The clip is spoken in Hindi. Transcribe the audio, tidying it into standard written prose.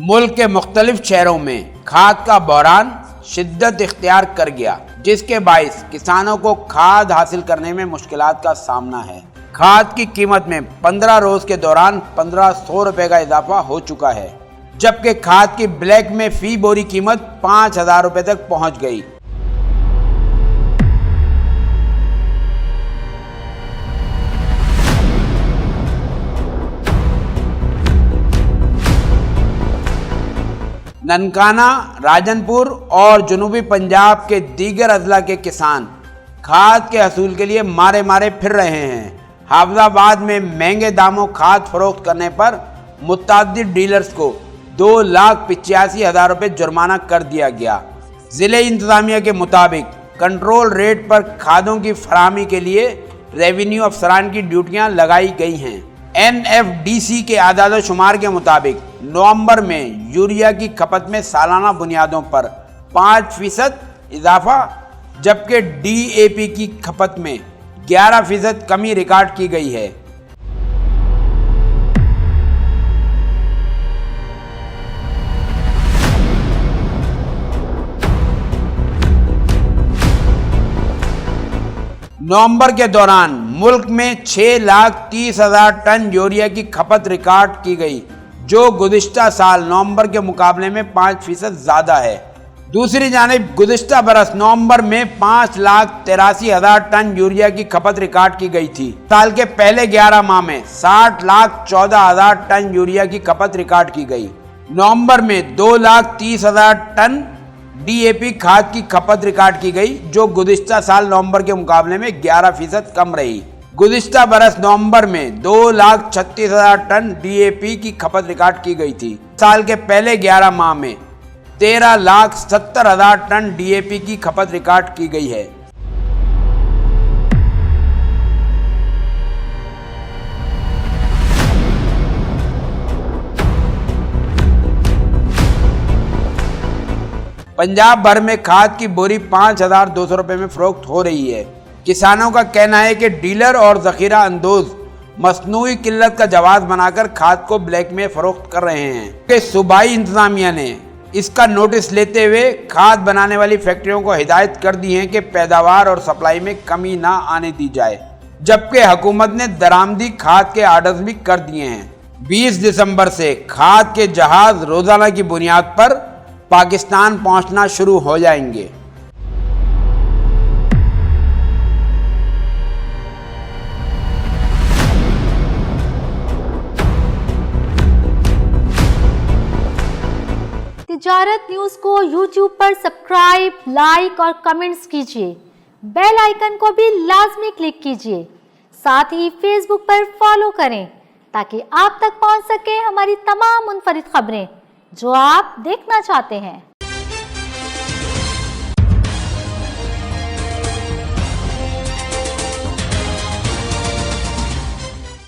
मुल्क के मुख्तलिफ शहरों में खाद का बहरान शिद्दत इख्तियार कर गया, जिसके बाइस किसानों को खाद हासिल करने में मुश्किलात का सामना है। खाद की कीमत में 15 रोज के दौरान 1500 रुपए का इजाफा हो चुका है, जबकि खाद की ब्लैक में फी बोरी कीमत 5000 रुपए तक पहुंच गई। ननकाना, राजनपुर और जनूबी पंजाब के दीगर अजला के किसान खाद के हसूल के लिए मारे मारे फिर रहे हैं। हाफिजाबाद में महंगे दामों खाद फरोख्त करने पर मुतअद्दिद डीलर्स को 2,85,000 रुपये जुर्माना कर दिया गया। ज़िले इंतज़ामिया के मुताबिक कंट्रोल रेट पर खादों की फराहमी के लिए रेवेन्यू अफसरान की ड्यूटियां लगाई गई हैं। NFDC के आदाद शुमार के मुताबिक नवंबर में यूरिया की खपत में सालाना बुनियादों पर 5% इजाफा, जबकि DAP की खपत में 11% कमी रिकॉर्ड की गई है। नवंबर के दौरान मुल्क में 6,30,000 टन यूरिया की खपत रिकॉर्ड की गई, जो गुज़िश्ता साल नवंबर के मुकाबले में 5% ज़्यादा है। दूसरी जानिब गुज़िश्ता बरस नवंबर में 5,83,000 टन यूरिया की खपत रिकॉर्ड की गई थी। साल के पहले 11 माह में 60,14,000 टन यूरिया की खपत रिकॉर्ड की गई। नवंबर में 2,30,000 टन DAP खाद की खपत रिकॉर्ड की गई, जो गुज़िश्ता साल नवंबर के मुकाबले में 11% कम रही। गुज़िश्ता बरस नवंबर में 2,36,000 टन DAP की खपत रिकॉर्ड की गई थी। साल के पहले 11 माह में 13,70,000 टन DAP की खपत रिकॉर्ड की गई है। पंजाब भर में खाद की बोरी 5,200 रुपये में फरोख्त हो रही है। किसानों का कहना है कि डीलर और ज़ख़ीरा अंदोज मसनूई किल्लत का जवाब बनाकर खाद को ब्लैक में फरोख्त कर रहे हैं कि सूबाई इंतज़ामिया ने इसका नोटिस लेते हुए खाद बनाने वाली फैक्ट्रियों को हिदायत कर दी है कि पैदावार और सप्लाई में कमी ना आने दी जाए, जबकि हुकूमत ने दरामदी खाद के आर्डर्स भी कर दिए हैं। 20 दिसंबर से खाद के जहाज रोजाना की बुनियाद पर पाकिस्तान पहुंचना शुरू हो जाएंगे। तिजारत न्यूज़ को YouTube पर सब्सक्राइब, लाइक और कमेंट्स कीजिए। बेल आइकन को भी लाजमी क्लिक कीजिए। साथ ही Facebook पर फॉलो करें ताकि आप तक पहुंच सके हमारी तमाम मुनफरिद खबरें जो आप देखना चाहते हैं।